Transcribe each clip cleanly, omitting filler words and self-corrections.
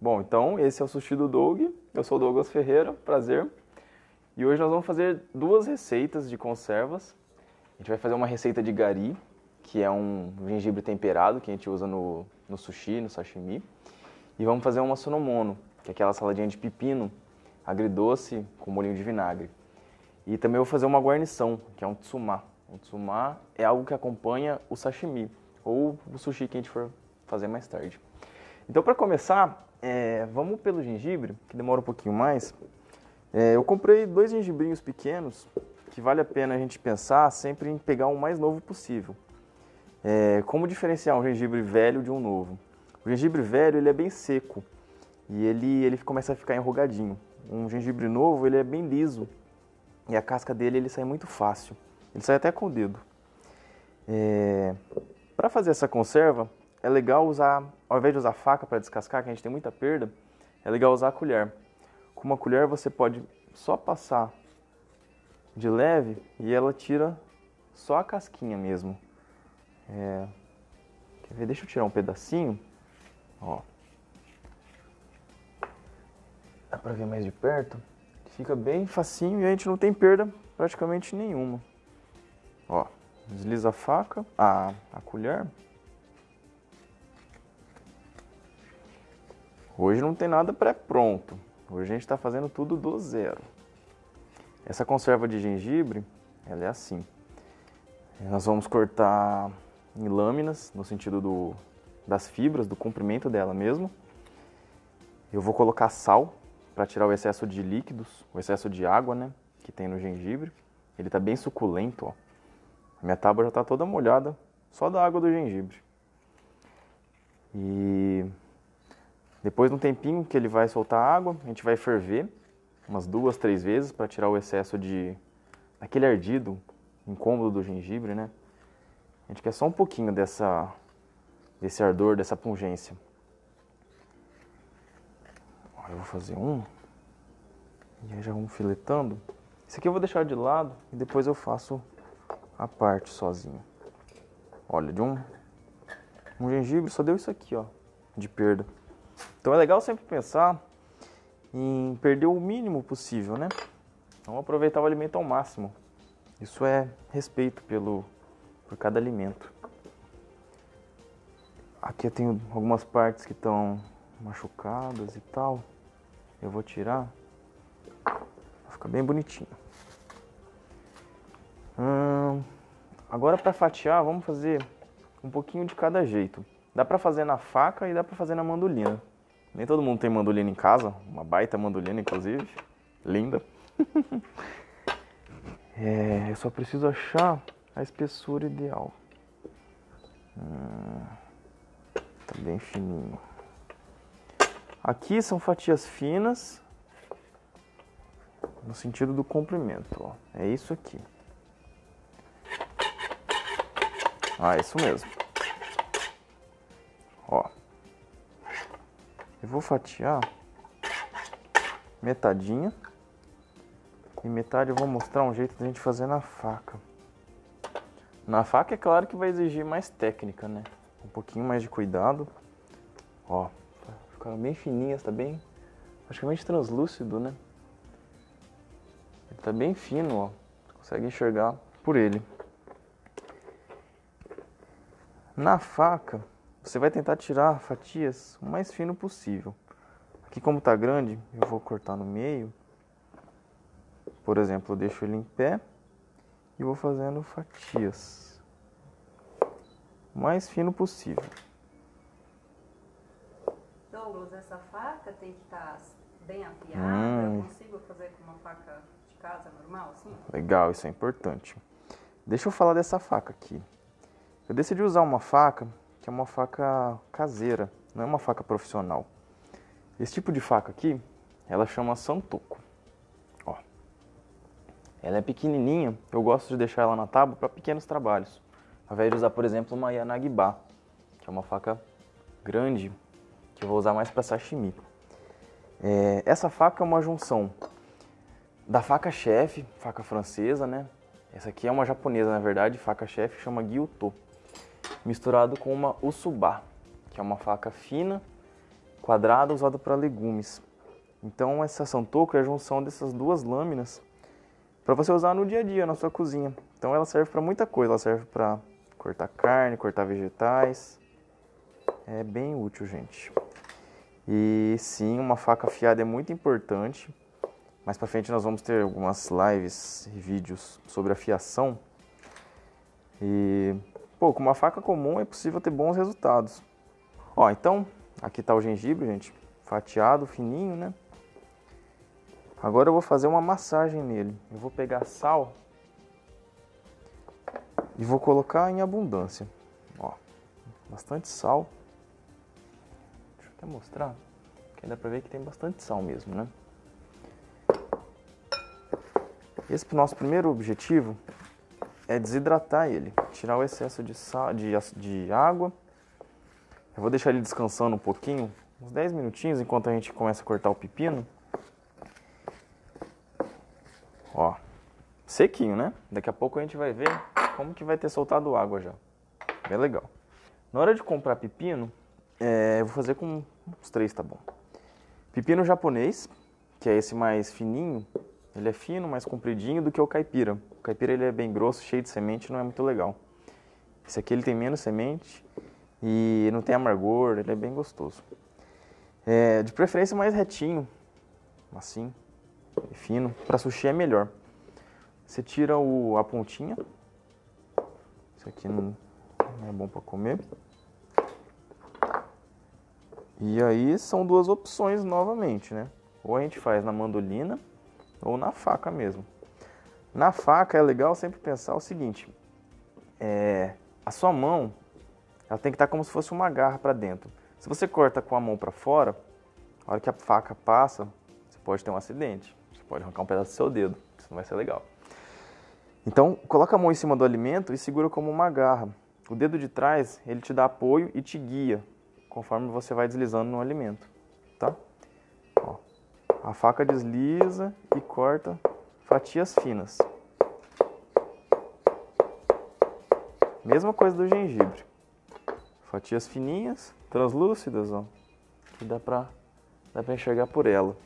Bom, então esse é o Sushi do Doug, eu sou o Douglas Ferreira, prazer. E hoje nós vamos fazer duas receitas de conservas. A gente vai fazer uma receita de gari, que é um gengibre temperado que a gente usa no sushi, no sashimi. E vamos fazer uma sonomono, que é aquela saladinha de pepino agridoce com molhinho de vinagre. E também vou fazer uma guarnição, que é um tsuma. O tsuma é algo que acompanha o sashimi, ou o sushi que a gente for fazer mais tarde. Então, para começar, vamos pelo gengibre, que demora um pouquinho mais. Eu comprei 2 gengibrinhos pequenos, que vale a pena a gente pensar sempre em pegar o mais novo possível. Como diferenciar um gengibre velho de um novo? O gengibre velho ele é bem seco e ele começa a ficar enrugadinho. Um gengibre novo ele é bem liso e a casca dele ele sai muito fácil. Ele sai até com o dedo. Para fazer essa conserva, é legal usar, ao invés de usar faca para descascar, que a gente tem muita perda, é legal usar a colher. Com uma colher você pode só passar de leve e ela tira só a casquinha mesmo. Quer ver? Deixa eu tirar um pedacinho. Ó. Dá pra ver mais de perto? Fica bem facinho e a gente não tem perda praticamente nenhuma. Ó, desliza a faca, a colher. Hoje não tem nada pré-pronto. Hoje a gente está fazendo tudo do zero. Essa conserva de gengibre, ela é assim. Nós vamos cortar em lâminas, no sentido das fibras, do comprimento dela mesmo. Eu vou colocar sal para tirar o excesso de líquidos, o excesso de água, né, que tem no gengibre. Ele está bem suculento, ó. A minha tábua já está toda molhada, só da água do gengibre. E depois de um tempinho que ele vai soltar água, a gente vai ferver umas 2, 3 vezes para tirar o excesso daquele ardido, incômodo do gengibre, né? A gente quer só um pouquinho desse ardor, dessa pungência. Eu vou fazer um. E aí já vamos filetando. Esse aqui eu vou deixar de lado e depois eu faço a parte sozinho. Olha, de um gengibre só deu isso aqui, ó, de perda. Então é legal sempre pensar em perder o mínimo possível, né? Vamos aproveitar o alimento ao máximo. Isso é respeito por cada alimento. Aqui eu tenho algumas partes que estão machucadas e tal. Eu vou tirar. Vai ficar bem bonitinho. Agora para fatiar, vamos fazer um pouquinho de cada jeito. Dá para fazer na faca e dá para fazer na mandolina. Nem todo mundo tem mandolina em casa, uma baita mandolina inclusive, linda. Eu só preciso achar a espessura ideal. Tá bem fininho. Aqui são fatias finas, no sentido do comprimento, ó. É isso aqui. Isso mesmo. Ó. Eu vou fatiar metadinha e metade eu vou mostrar um jeito da gente fazer na faca. Na faca é claro que vai exigir mais técnica, né? Um pouquinho mais de cuidado. Ó, ficaram bem fininhas, tá bem praticamente translúcido, né? Ele tá bem fino, ó. Você consegue enxergar por ele. Na faca, você vai tentar tirar fatias o mais fino possível. Aqui como tá grande, eu vou cortar no meio. Por exemplo, eu deixo ele em pé e vou fazendo fatias o mais fino possível. Douglas, essa faca tem que estar bem afiada? Eu consigo fazer com uma faca de casa normal, assim? Legal, isso é importante. Deixa eu falar dessa faca aqui. Eu decidi usar uma faca que é uma faca caseira, não é uma faca profissional. Esse tipo de faca aqui, ela chama Santoku. Ó. Ela é pequenininha, eu gosto de deixar ela na tábua para pequenos trabalhos. Ao invés de usar, por exemplo, uma Yanagibá, que é uma faca grande, que eu vou usar mais para sashimi. Essa faca é uma junção da faca chefe, faca francesa, né? Essa aqui é uma japonesa, na verdade, faca chefe, chama Gyuto. Misturado com uma Usuba, que é uma faca fina, quadrada usada para legumes. Então essa ação toco é a junção dessas duas lâminas para você usar no dia a dia na sua cozinha. Então ela serve para muita coisa, ela serve para cortar carne, cortar vegetais. É bem útil, gente. E sim, uma faca afiada é muito importante. Mais para frente nós vamos ter algumas lives e vídeos sobre afiação. E, pô, com uma faca comum é possível ter bons resultados. Ó, então, aqui tá o gengibre, gente, fatiado, fininho, né? Agora eu vou fazer uma massagem nele. Eu vou pegar sal e vou colocar em abundância. Ó, bastante sal. Deixa eu até mostrar, que dá pra ver que tem bastante sal mesmo, né? Esse é o nosso primeiro objetivo, é desidratar ele, tirar o excesso de sal, de água. Eu vou deixar ele descansando um pouquinho, uns 10 minutinhos, enquanto a gente começa a cortar o pepino. Ó, sequinho, né? Daqui a pouco a gente vai ver como que vai ter soltado água já. Bem legal. Na hora de comprar pepino, eu vou fazer com uns 3, tá bom. Pepino japonês, que é esse mais fininho. Ele é fino, mais compridinho do que o caipira. O caipira ele é bem grosso, cheio de semente, não é muito legal. Esse aqui ele tem menos semente e não tem amargor, ele é bem gostoso. De preferência mais retinho, assim, fino. Para sushi é melhor. Você tira a pontinha. Isso aqui não é bom para comer. E aí são duas opções novamente, né? Ou a gente faz na mandolina ou na faca mesmo. Na faca é legal sempre pensar o seguinte, a sua mão ela tem que estar como se fosse uma garra para dentro. Se você corta com a mão para fora, a hora que a faca passa, você pode ter um acidente. Você pode arrancar um pedaço do seu dedo, isso não vai ser legal. Então, coloca a mão em cima do alimento e segura como uma garra. O dedo de trás, ele te dá apoio e te guia, conforme você vai deslizando no alimento, tá? Ó. A faca desliza e corta fatias finas. Mesma coisa do gengibre. Fatias fininhas, translúcidas, ó. Que dá pra enxergar por ela.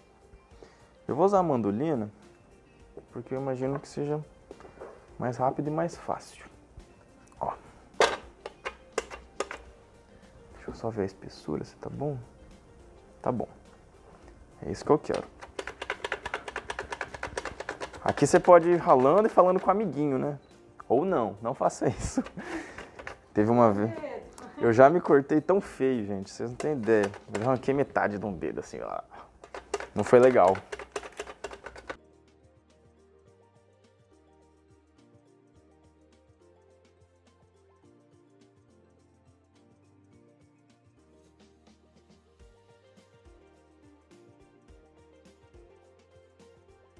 Eu vou usar a mandolina porque eu imagino que seja mais rápido e mais fácil. Ó. Deixa eu só ver a espessura se tá bom. Tá bom. É isso que eu quero. Aqui você pode ir ralando e falando com o amiguinho, né? Ou não, não faça isso. Teve uma vez... Eu já me cortei tão feio, gente, vocês não têm ideia. Eu já arranquei metade de um dedo, assim, ó. Não foi legal.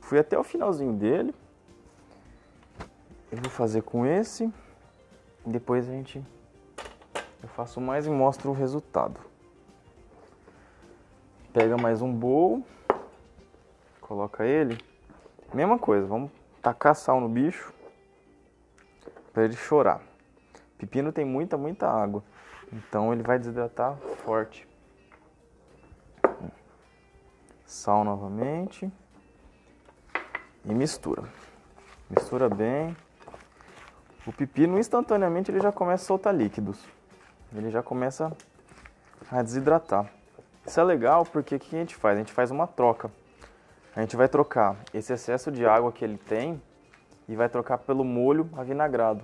Fui até o finalzinho dele. Eu vou fazer com esse. Depois eu faço mais e mostro o resultado. Pega mais um bowl. Coloca ele. Mesma coisa, vamos tacar sal no bicho. Para ele chorar. Pepino tem muita água. Então ele vai desidratar forte. Sal novamente. E mistura. Mistura bem. O pepino instantaneamente ele já começa a soltar líquidos. Ele já começa a desidratar. Isso é legal porque o que a gente faz? A gente faz uma troca. A gente vai trocar esse excesso de água que ele tem e vai trocar pelo molho avinagrado.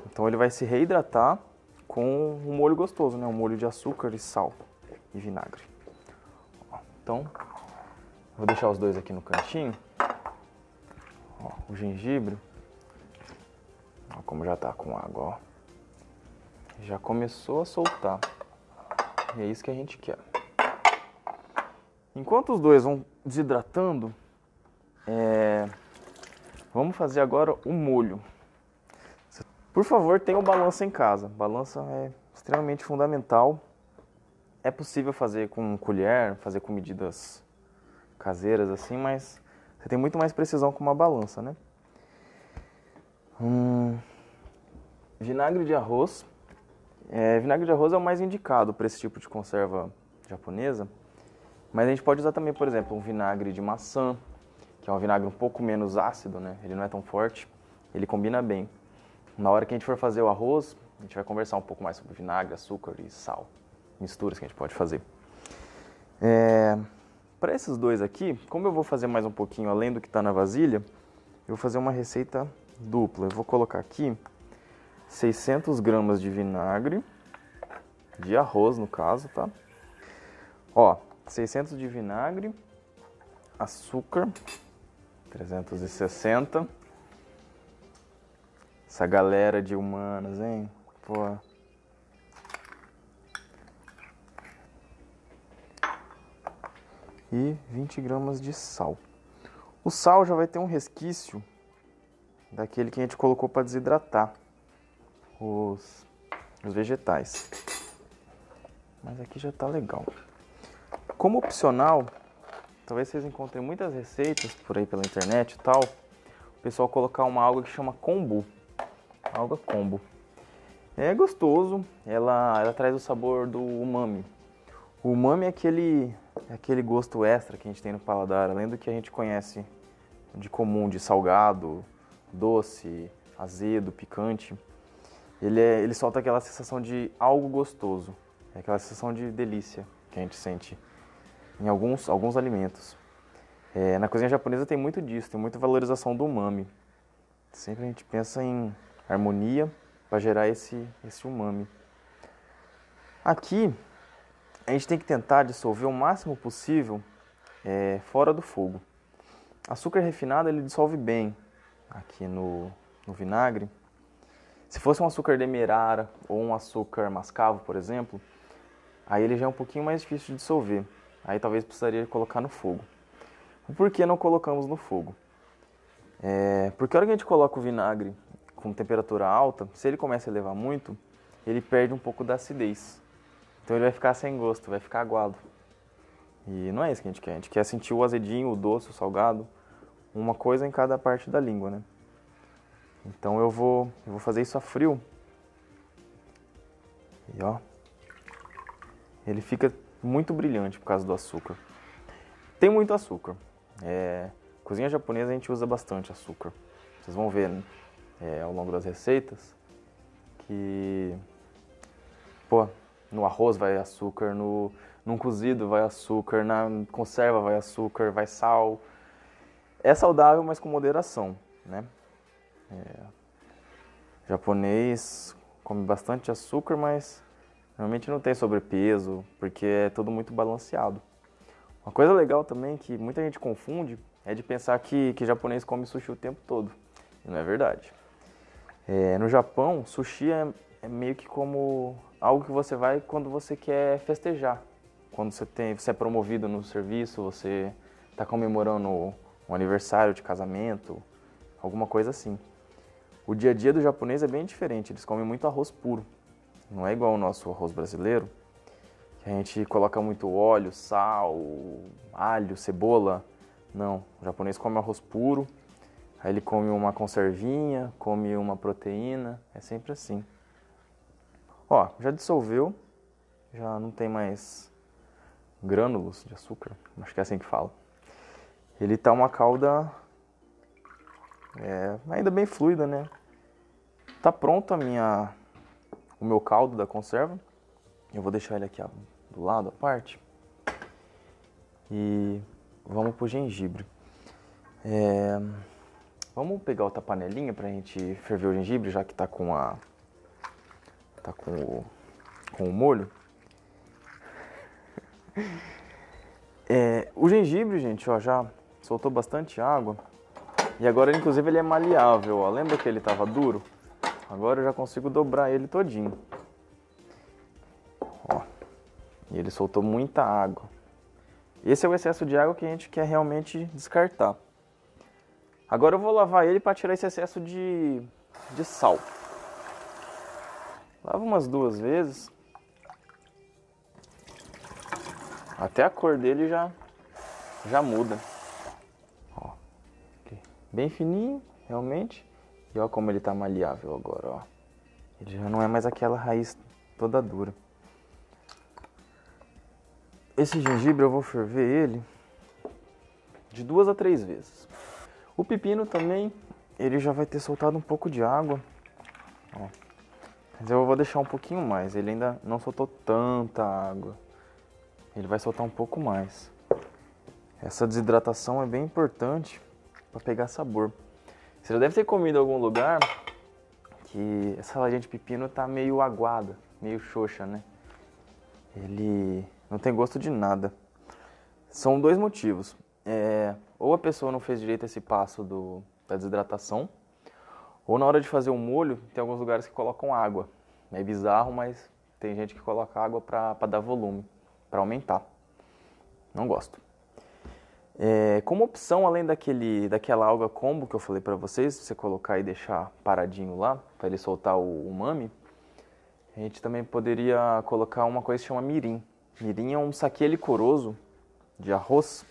Então ele vai se reidratar com um molho gostoso, né? Um molho de açúcar e sal e vinagre. Então, vou deixar os dois aqui no cantinho. Ó, o gengibre, ó, como já tá com água, ó. Já começou a soltar. E é isso que a gente quer. Enquanto os dois vão desidratando, vamos fazer agora o molho. Por favor, tenha balança em casa. Balança é extremamente fundamental. É possível fazer com colher, fazer com medidas caseiras assim, mas você tem muito mais precisão com uma balança, né? Vinagre de arroz. Vinagre de arroz é o mais indicado para esse tipo de conserva japonesa, mas a gente pode usar também, por exemplo, um vinagre de maçã, que é um vinagre um pouco menos ácido, né? Ele não é tão forte, ele combina bem. Na hora que a gente for fazer o arroz, a gente vai conversar um pouco mais sobre vinagre, açúcar e sal, misturas que a gente pode fazer. Para esses dois aqui, como eu vou fazer mais um pouquinho além do que está na vasilha, eu vou fazer uma receita dupla. Eu vou colocar aqui 600 gramas de vinagre, de arroz no caso, tá? Ó, 600 de vinagre, açúcar, 360. Essa galera de humanas, hein? Pô. E 20 gramas de sal. O sal já vai ter um resquício daquele que a gente colocou para desidratar os vegetais. Mas aqui já tá legal. Como opcional, talvez vocês encontrem muitas receitas por aí pela internet e tal, o pessoal colocar uma alga que chama kombu. Alga kombu. É gostoso, ela traz o sabor do umami. O umami é aquele gosto extra que a gente tem no paladar, além do que a gente conhece de comum, de salgado, doce, azedo, picante. Ele solta aquela sensação de algo gostoso, aquela sensação de delícia que a gente sente em alguns alimentos. Na cozinha japonesa tem muito disso, tem muita valorização do umami. Sempre a gente pensa em harmonia para gerar esse umami. Aqui, a gente tem que tentar dissolver o máximo possível fora do fogo. Açúcar refinado ele dissolve bem aqui no vinagre. Se fosse um açúcar demerara ou um açúcar mascavo, por exemplo, aí ele já é um pouquinho mais difícil de dissolver. Aí talvez precisaria colocar no fogo. Por que não colocamos no fogo? Porque a hora que a gente coloca o vinagre com temperatura alta, se ele começa a elevar muito, ele perde um pouco da acidez. Então ele vai ficar sem gosto, vai ficar aguado. E não é isso que a gente quer. A gente quer sentir o azedinho, o doce, o salgado, uma coisa em cada parte da língua, né? Então eu vou fazer isso a frio. E ó, ele fica muito brilhante por causa do açúcar. Tem muito açúcar. Cozinha japonesa a gente usa bastante açúcar. Vocês vão ver, né? Ao longo das receitas que, pô, no arroz vai açúcar, num cozido vai açúcar, na conserva vai açúcar, vai sal. É saudável, mas com moderação, né? Japonês come bastante açúcar, mas normalmente não tem sobrepeso, porque é tudo muito balanceado. Uma coisa legal também que muita gente confunde é de pensar que japonês come sushi o tempo todo. E não é verdade. No Japão, sushi é meio que como algo que você vai quando você quer festejar. Quando você é promovido no serviço, você está comemorando um aniversário de casamento, alguma coisa assim. O dia a dia do japonês é bem diferente, eles comem muito arroz puro. Não é igual o nosso arroz brasileiro, que a gente coloca muito óleo, sal, alho, cebola. Não, o japonês come arroz puro, aí ele come uma conservinha, come uma proteína, é sempre assim. Ó, já dissolveu, já não tem mais grânulos de açúcar, acho que é assim que fala. Ele tá uma calda ainda bem fluida, né? Tá pronto o meu caldo da conserva. Eu vou deixar ele aqui do lado, à parte. E vamos pro gengibre. Vamos pegar outra panelinha pra gente ferver o gengibre, já que tá com o molho. O gengibre, gente, ó, já soltou bastante água. E agora, inclusive, ele é maleável, ó. Lembra que ele tava duro? Agora eu já consigo dobrar ele todinho. Ó. E ele soltou muita água. Esse é o excesso de água que a gente quer realmente descartar. Agora eu vou lavar ele para tirar esse excesso de sal. Lava umas 2 vezes. Até a cor dele já muda. Ó, bem fininho, realmente. E olha como ele tá maleável agora, ó. Ele já não é mais aquela raiz toda dura. Esse gengibre eu vou ferver ele de 2 a 3 vezes. O pepino também, ele já vai ter soltado um pouco de água. Ó. Mas eu vou deixar um pouquinho mais, ele ainda não soltou tanta água. Ele vai soltar um pouco mais. Essa desidratação é bem importante para pegar sabor. Você já deve ter comido em algum lugar que essa saladinha de pepino tá meio aguada, meio xoxa, né? Ele não tem gosto de nada. São 2 motivos. Ou a pessoa não fez direito esse passo da desidratação, ou na hora de fazer o molho, tem alguns lugares que colocam água. É bizarro, mas tem gente que coloca água para dar volume, para aumentar. Não gosto. Como opção, além daquela alga combo que eu falei para vocês, você colocar e deixar paradinho lá, para ele soltar o umami, a gente também poderia colocar uma coisa que chama mirim. Mirim é um saquê licoroso de arroz,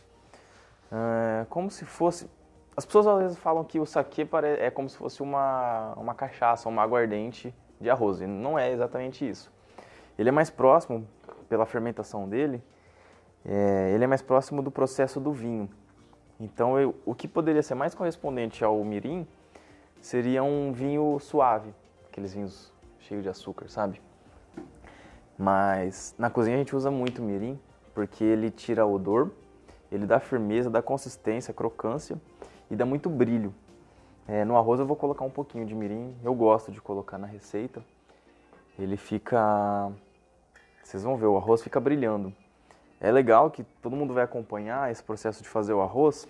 como se fosse... As pessoas às vezes falam que o saquê é como se fosse uma cachaça, uma aguardente de arroz, e não é exatamente isso. Ele é mais próximo, pela fermentação dele, ele é mais próximo do processo do vinho. Então o que poderia ser mais correspondente ao mirim seria um vinho suave, aqueles vinhos cheios de açúcar, sabe? Mas na cozinha a gente usa muito mirim, porque ele tira odor, ele dá firmeza, dá consistência, crocância e dá muito brilho. No arroz eu vou colocar um pouquinho de mirim, eu gosto de colocar na receita. Ele fica... Vocês vão ver, o arroz fica brilhando. É legal que todo mundo vai acompanhar esse processo de fazer o arroz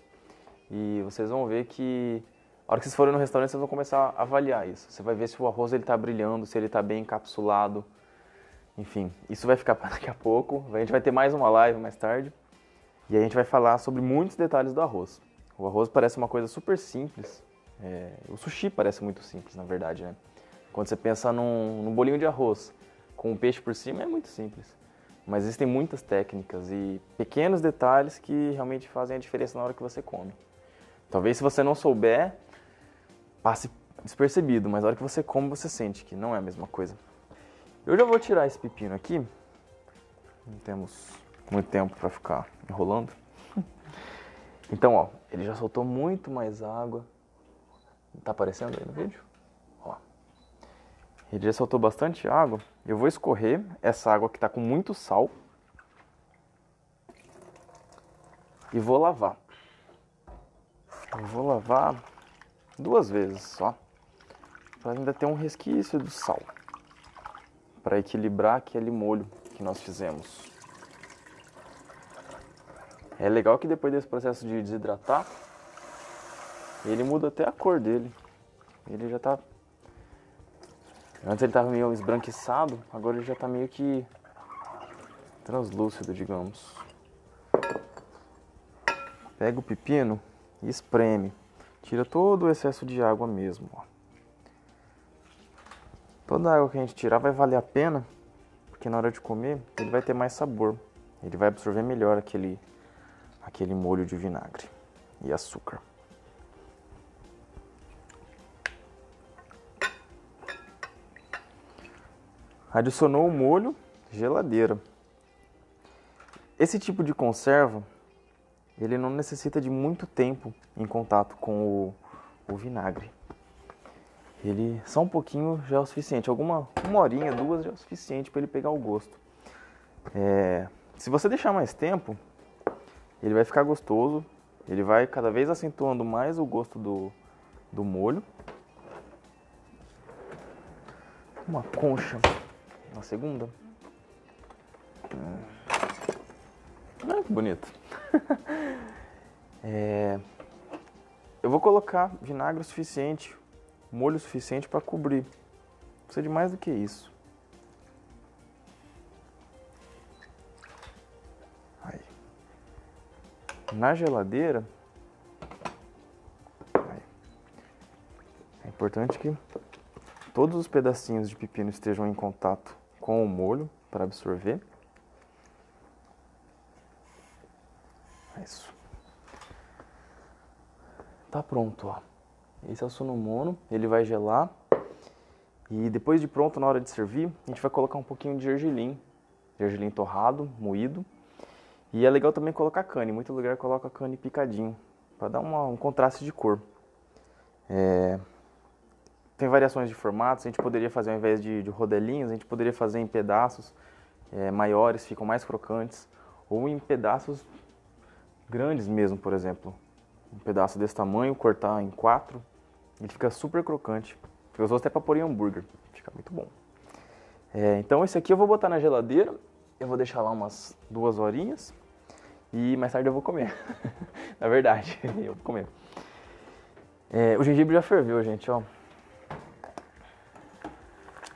e vocês vão ver que a hora que vocês forem no restaurante vocês vão começar a avaliar isso. Você vai ver se o arroz está brilhando, se ele está bem encapsulado. Enfim, isso vai ficar para daqui a pouco. A gente vai ter mais uma live mais tarde e a gente vai falar sobre muitos detalhes do arroz. O arroz parece uma coisa super simples. O sushi parece muito simples, na verdade, né? Quando você pensa num bolinho de arroz com um peixe por cima, é muito simples. Mas existem muitas técnicas e pequenos detalhes que realmente fazem a diferença na hora que você come. Talvez se você não souber, passe despercebido, mas na hora que você come, você sente que não é a mesma coisa. Eu já vou tirar esse pepino aqui. Não temos muito tempo para ficar enrolando. Então, ó, ele já soltou muito mais água. Tá aparecendo aí no vídeo? Ó. Ele já soltou bastante água. Eu vou escorrer essa água que tá com muito sal. E vou lavar. Eu vou lavar 2 vezes só. Para ainda ter um resquício do sal. Para equilibrar aquele molho que nós fizemos. É legal que depois desse processo de desidratar, ele muda até a cor dele. Ele já tá... Antes ele estava meio esbranquiçado, agora ele já está meio que translúcido, digamos. Pega o pepino e espreme. Tira todo o excesso de água mesmo. Ó. Toda a água que a gente tirar vai valer a pena, porque na hora de comer ele vai ter mais sabor. Ele vai absorver melhor aquele molho de vinagre e açúcar. Adicionou o molho, geladeira. Esse tipo de conserva, ele não necessita de muito tempo em contato com o vinagre. Ele só um pouquinho já é o suficiente. Uma horinha, 2 já é o suficiente para ele pegar o gosto. Se você deixar mais tempo, ele vai ficar gostoso. Ele vai cada vez acentuando mais o gosto do molho. Uma concha. Uma segunda. Que bonito. Eu vou colocar vinagre o suficiente, molho o suficiente para cobrir. Não precisa de mais do que isso. Aí. Na geladeira, é importante que todos os pedacinhos de pepino estejam em contato com o molho para absorver. Isso. Tá pronto, ó. Esse é o sonomono, ele vai gelar. E depois de pronto, na hora de servir, a gente vai colocar um pouquinho de gergelim torrado, moído. E é legal também colocar cane. Em muito lugar coloca cane picadinho, para dar um contraste de cor. Tem variações de formatos, a gente poderia fazer ao invés de rodelinhos, a gente poderia fazer em pedaços maiores, ficam mais crocantes. Ou em pedaços grandes mesmo, por exemplo. Um pedaço desse tamanho, cortar em 4, ele fica super crocante. Eu uso até para pôr em hambúrguer, fica muito bom. Então esse aqui eu vou botar na geladeira, eu vou deixar lá umas 2 horinhas e mais tarde eu vou comer. Na verdade, eu vou comer. O gengibre já ferveu, gente, ó.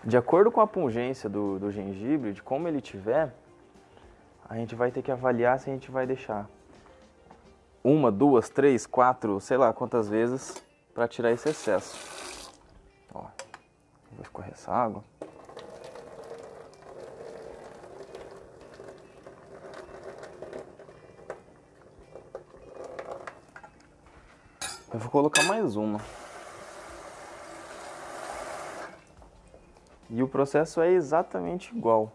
De acordo com a pungência do gengibre, de como ele tiver, a gente vai ter que avaliar se a gente vai deixar 1, 2, 3, 4, sei lá quantas vezes para tirar esse excesso. Ó, vou escorrer essa água. Eu vou colocar mais uma. E o processo é exatamente igual.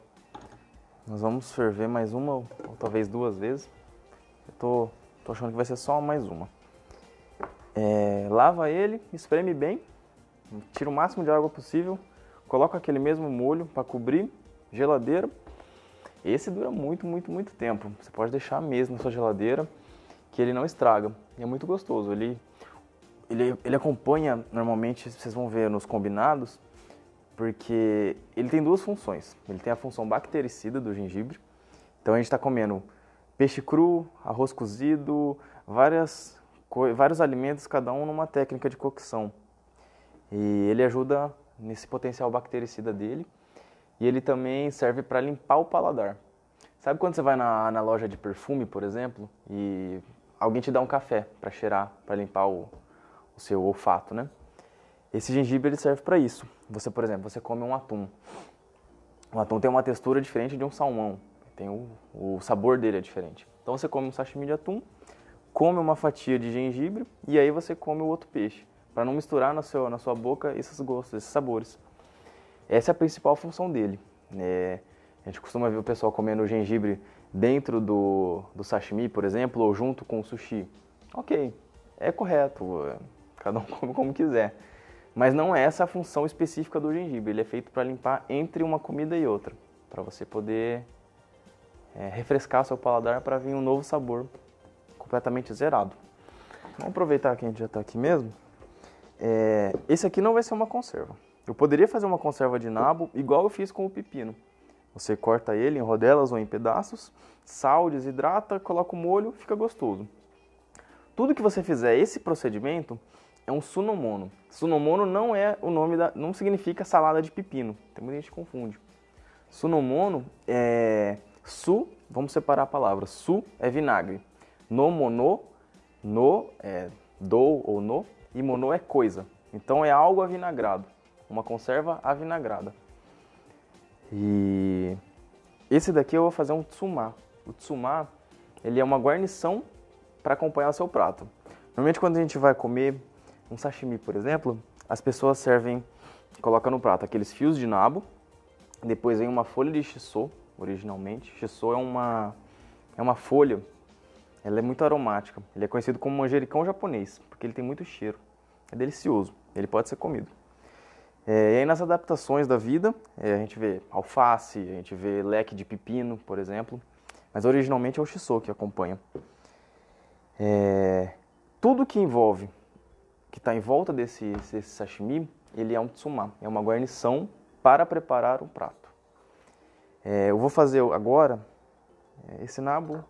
Nós vamos ferver mais uma ou talvez 2 vezes. Eu tô achando que vai ser só mais uma. Lava ele, espreme bem, tira o máximo de água possível, coloca aquele mesmo molho para cobrir, geladeira. Esse dura muito, muito, muito tempo. Você pode deixar mesmo na sua geladeira, que ele não estraga. E é muito gostoso. Ele acompanha, normalmente, vocês vão ver nos combinados, porque ele tem 2 funções. Ele tem a função bactericida do gengibre. Então a gente está comendo peixe cru, arroz cozido, vários alimentos, cada um numa técnica de cocção. E ele ajuda nesse potencial bactericida dele. E ele também serve para limpar o paladar. Sabe quando você vai na loja de perfume, por exemplo, e alguém te dá um café para cheirar, para limpar o seu olfato, né? Esse gengibre ele serve para isso. Você, por exemplo, você come um atum. O atum tem uma textura diferente de um salmão. O sabor dele é diferente. Então você come um sashimi de atum, come uma fatia de gengibre e aí você come o outro peixe, para não misturar na sua boca esses gostos, esses sabores. Essa é a principal função dele. A gente costuma ver o pessoal comendo gengibre dentro do sashimi, por exemplo, ou junto com o sushi. Ok, é correto, cada um come como quiser. Mas não é essa a função específica do gengibre. Ele é feito para limpar entre uma comida e outra, para você poder refrescar seu paladar para vir um novo sabor completamente zerado. Vamos aproveitar que a gente já está aqui mesmo. Esse aqui não vai ser uma conserva. Eu poderia fazer uma conserva de nabo igual eu fiz com o pepino. Você corta ele em rodelas ou em pedaços, sal, desidrata, coloca o molho, fica gostoso. Tudo que você fizer esse procedimento é um sunomono. Sunomono não é o nome não significa salada de pepino. Tem muita gente que confunde. Sunomono vamos separar a palavra. Su é vinagre. No mono, no é do ou no, e mono é coisa. Então é algo avinagrado. Uma conserva avinagrada. E esse daqui eu vou fazer um tsuma. O tsuma, ele é uma guarnição para acompanhar o seu prato. Normalmente quando a gente vai comer um sashimi, por exemplo, as pessoas servem, colocam no prato aqueles fios de nabo, depois vem uma folha de shiso, originalmente. Shiso é uma folha, ela é muito aromática. Ele é conhecido como manjericão japonês, porque ele tem muito cheiro. É delicioso, ele pode ser comido. E aí nas adaptações da vida, a gente vê alface, a gente vê leque de pepino, por exemplo, mas originalmente é o shiso que acompanha. Tudo que envolve, que está em volta desse sashimi, ele é um tsuma, é uma guarnição para preparar o prato. Eu vou fazer agora, esse nabo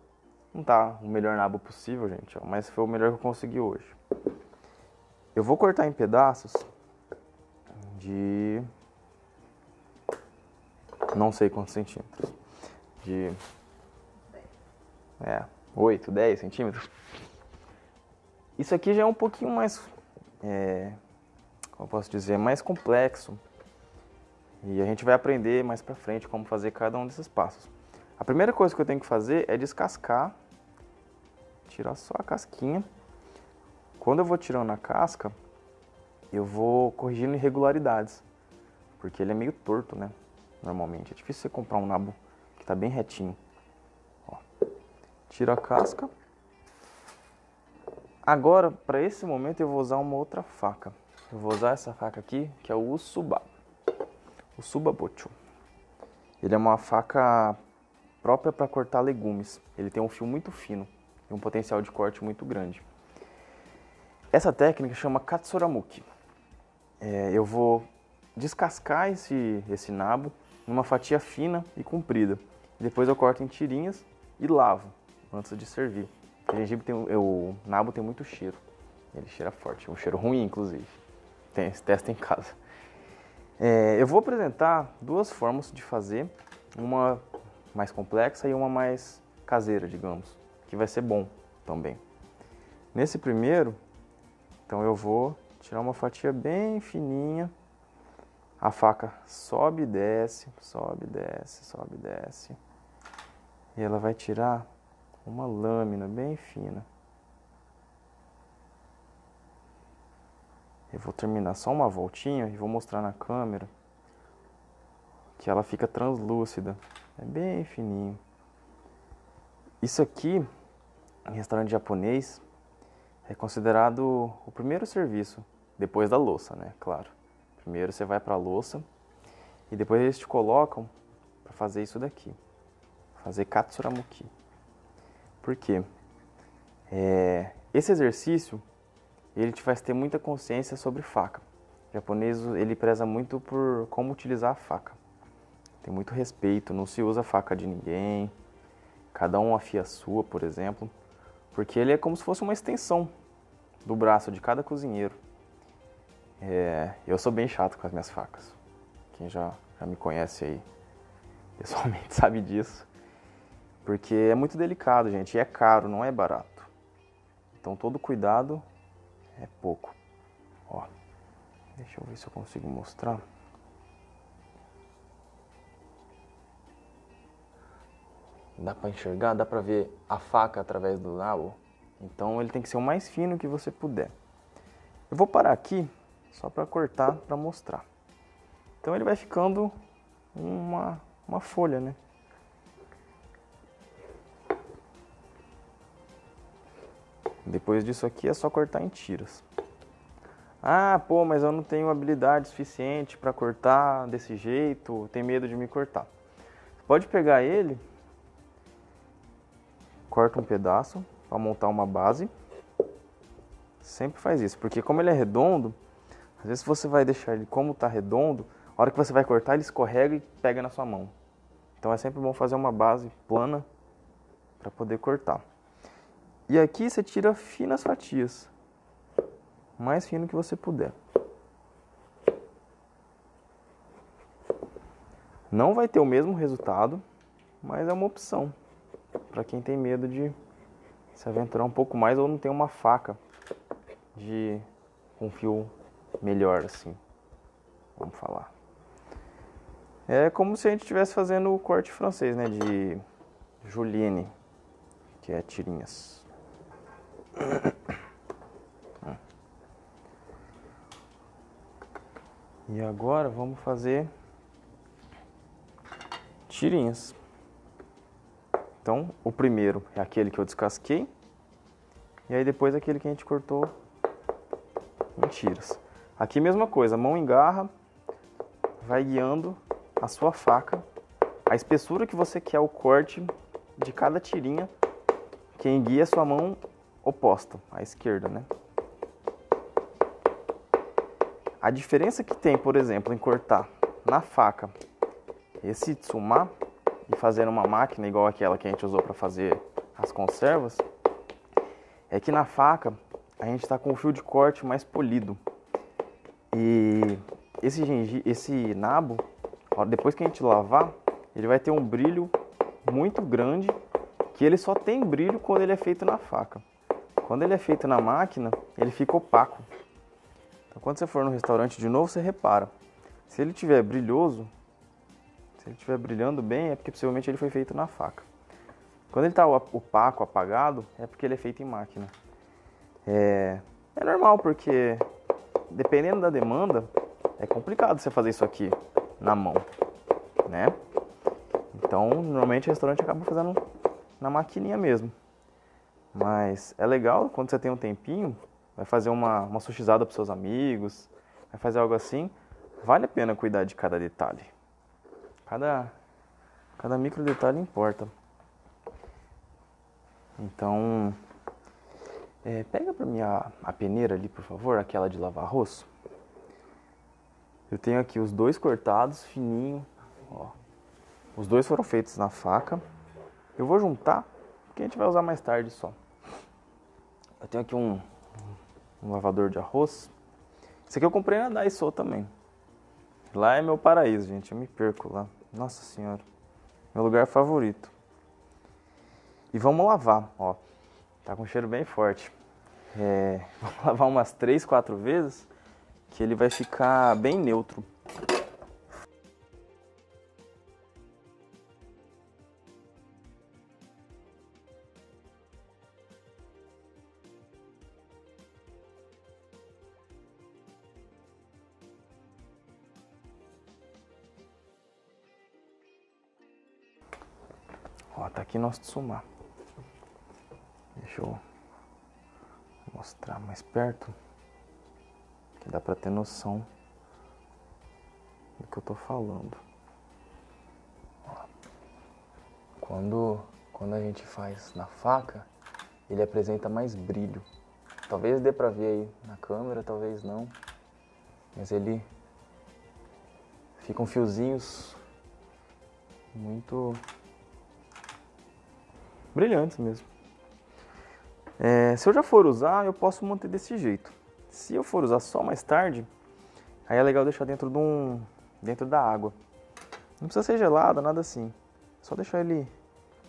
não tá o melhor nabo possível, gente, mas foi o melhor que eu consegui hoje. Eu vou cortar em pedaços de não sei quantos centímetros, de 8, 10 centímetros. Isso aqui já é um pouquinho mais, como eu posso dizer, mais complexo. E a gente vai aprender mais pra frente como fazer cada um desses passos. A primeira coisa que eu tenho que fazer é descascar, tirar só a casquinha. Quando eu vou tirando a casca, eu vou corrigindo irregularidades, porque ele é meio torto, né? Normalmente é difícil você comprar um nabo que tá bem retinho. Ó, tiro a casca. Agora, para esse momento, eu vou usar uma outra faca. Eu vou usar essa faca aqui, que é o Usuba. Usuba Bocho. Ele é uma faca própria para cortar legumes. Ele tem um fio muito fino e um potencial de corte muito grande. Essa técnica chama Katsuramuki. Eu vou descascar esse nabo numa fatia fina e comprida. Depois eu corto em tirinhas e lavo antes de servir. O gengibre o nabo tem muito cheiro. Ele cheira forte, um cheiro ruim, inclusive. Testa em casa. Eu vou apresentar duas formas de fazer, uma mais complexa e uma mais caseira, digamos, que vai ser bom também. Nesse primeiro, então eu vou tirar uma fatia bem fininha. A faca sobe e desce, sobe e desce, sobe e desce. E ela vai tirar uma lâmina bem fina. Eu vou terminar só uma voltinha e vou mostrar na câmera que ela fica translúcida. É bem fininho. Isso aqui, em restaurante japonês, é considerado o primeiro serviço, depois da louça, né? Claro. Primeiro você vai para a louça e depois eles te colocam para fazer isso daqui. Fazer Katsuramuki. Por quê? Esse exercício, ele te faz ter muita consciência sobre faca. O japonês, ele preza muito por como utilizar a faca. Tem muito respeito, não se usa a faca de ninguém. Cada um afia a sua, por exemplo. Porque ele é como se fosse uma extensão do braço de cada cozinheiro. Eu sou bem chato com as minhas facas. Quem já me conhece aí pessoalmente sabe disso. Porque é muito delicado, gente. E é caro, não é barato. Então todo cuidado é pouco. Ó, deixa eu ver se eu consigo mostrar. Dá pra enxergar? Dá pra ver a faca através do nabo? Então ele tem que ser o mais fino que você puder. Eu vou parar aqui só pra cortar, pra mostrar. Então ele vai ficando uma folha, né? Depois disso aqui é só cortar em tiras. Ah, pô, mas eu não tenho habilidade suficiente para cortar desse jeito, tenho medo de me cortar. Você pode pegar ele, corta um pedaço para montar uma base. Sempre faz isso, porque como ele é redondo, às vezes você vai deixar ele como está redondo, a hora que você vai cortar ele escorrega e pega na sua mão. Então é sempre bom fazer uma base plana para poder cortar. E aqui você tira finas fatias, o mais fino que você puder. Não vai ter o mesmo resultado, mas é uma opção para quem tem medo de se aventurar um pouco mais ou não tem uma faca com fio melhor assim, vamos falar. É como se a gente estivesse fazendo o corte francês, né, de julienne, que é tirinhas. E agora vamos fazer tirinhas. Então, o primeiro é aquele que eu descasquei. E aí depois aquele que a gente cortou em tiras. Aqui mesma coisa, mão em garra, vai guiando a sua faca. A espessura que você quer o corte de cada tirinha, quem guia é a sua mão oposta, à esquerda, né? A diferença que tem, por exemplo, em cortar na faca esse tsuma e fazer numa máquina igual aquela que a gente usou para fazer as conservas, é que na faca a gente está com o fio de corte mais polido. E esse nabo, depois que a gente lavar, ele vai ter um brilho muito grande, que ele só tem brilho quando ele é feito na faca. Quando ele é feito na máquina, ele fica opaco. Então quando você for no restaurante de novo, você repara. Se ele estiver brilhoso, se ele estiver brilhando bem, é porque possivelmente ele foi feito na faca. Quando ele está opaco, apagado, é porque ele é feito em máquina. É normal, porque dependendo da demanda, é complicado você fazer isso aqui na mão, né? Então, normalmente o restaurante acaba fazendo na maquininha mesmo. Mas é legal quando você tem um tempinho, vai fazer uma sushizada para seus amigos, vai fazer algo assim, vale a pena cuidar de cada detalhe. Cada micro detalhe importa. Então, pega para mim a peneira ali, por favor, aquela de lavar arroz. Eu tenho aqui os dois cortados, fininho, ó. Os dois foram feitos na faca. Eu vou juntar, porque a gente vai usar mais tarde só. Eu tenho aqui um lavador de arroz. Esse aqui eu comprei na Daiso também. Lá é meu paraíso, gente. Eu me perco lá. Nossa Senhora. Meu lugar favorito. E vamos lavar, ó. Tá com um cheiro bem forte. Vamos lavar umas 3, 4 vezes, que ele vai ficar bem neutro. Ó, tá aqui nosso tsumá. Deixa eu mostrar mais perto, que dá pra ter noção do que eu tô falando. Ó, quando a gente faz na faca, ele apresenta mais brilho. Talvez dê pra ver aí na câmera, talvez não. Mas ele ficam fiozinhos muito brilhantes mesmo. Se eu já for usar, eu posso manter desse jeito. Se eu for usar só mais tarde, aí é legal deixar dentro da água. Não precisa ser gelado, nada assim. Só deixar ele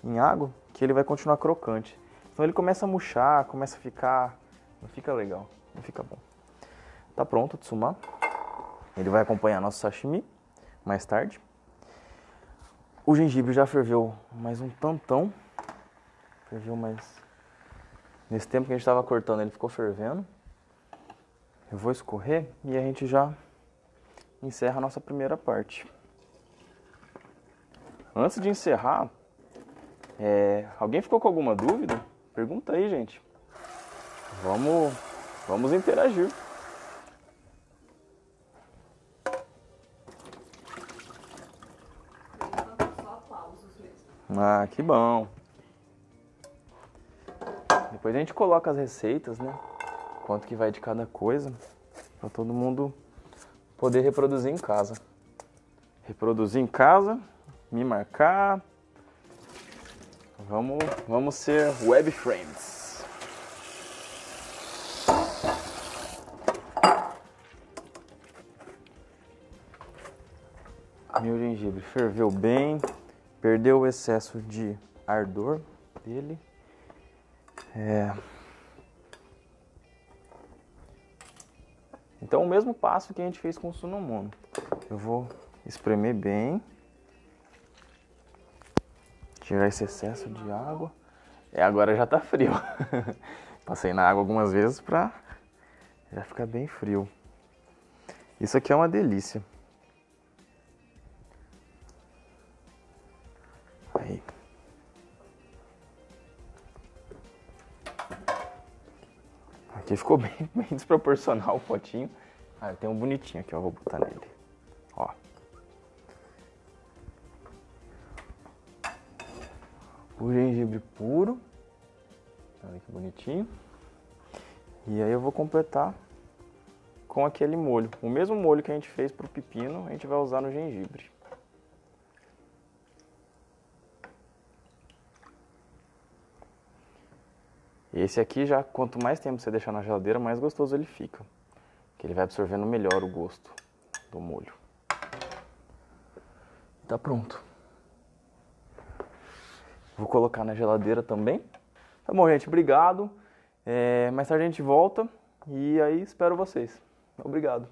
em água, que ele vai continuar crocante. Então ele começa a murchar, começa a ficar... Não fica legal, não fica bom. Tá pronto o tsumá. Ele vai acompanhar nosso sashimi mais tarde. O gengibre já ferveu mais um tantão. Ferveu mais... Nesse tempo que a gente estava cortando, ele ficou fervendo. Eu vou escorrer e a gente já encerra a nossa primeira parte. Antes de encerrar, alguém ficou com alguma dúvida? Pergunta aí, gente. Vamos interagir. Só aplausos mesmo. Ah, que bom. Depois a gente coloca as receitas, né? Quanto que vai de cada coisa, para todo mundo poder reproduzir em casa. Reproduzir em casa, me marcar. Vamos ser web friends. Meu gengibre ferveu bem, perdeu o excesso de ardor dele. Então o mesmo passo que a gente fez com o Sunomono. Eu vou espremer bem. Tirar esse excesso de água. Agora já tá frio. Passei na água algumas vezes pra já ficar bem frio. Isso aqui é uma delícia. Aí. Aqui ficou bem desproporcional o potinho. Tem um bonitinho aqui, ó. Vou botar nele. Ó. O gengibre puro. Olha que bonitinho. E aí eu vou completar com aquele molho. O mesmo molho que a gente fez pro pepino, a gente vai usar no gengibre. Esse aqui já, quanto mais tempo você deixar na geladeira, mais gostoso ele fica. Que ele vai absorvendo melhor o gosto do molho. Tá pronto. Vou colocar na geladeira também. Tá bom, gente, obrigado. Mais tarde a gente volta e aí espero vocês. Obrigado.